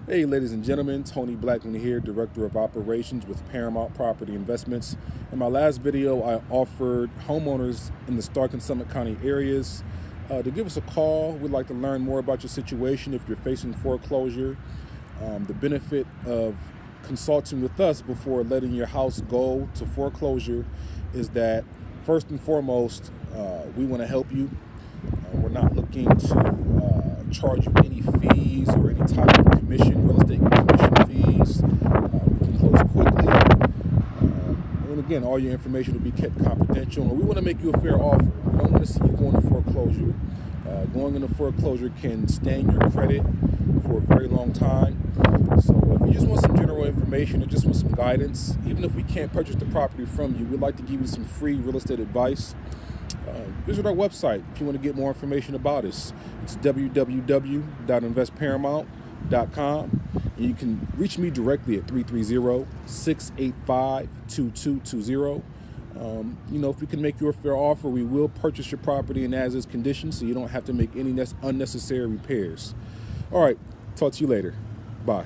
Hey, ladies and gentlemen, Tony Blackman here, Director of Operations with Paramount Property Investments. In my last video, I offered homeowners in the Stark and Summit County areas to give us a call. We'd like to learn more about your situation if you're facing foreclosure. The benefit of consulting with us before letting your house go to foreclosure is that, first and foremost, we want to help you. We're not looking to charge you any fees or any type of commission, real estate commission fees. We can close quickly. And again, all your information will be kept confidential. And we want to make you a fair offer. We don't want to see you going to foreclosure. Going into foreclosure can stain your credit for a very long time. So if you just want some general information or just want some guidance, even if we can't purchase the property from you, we'd like to give you some free real estate advice. Visit our website if you want to get more information about us. It's www.investparamount.com. And you can reach me directly at 330-685-2220. If we can make you a fair offer, we will purchase your property in as-is condition so you don't have to make any unnecessary repairs. All right, talk to you later. Bye.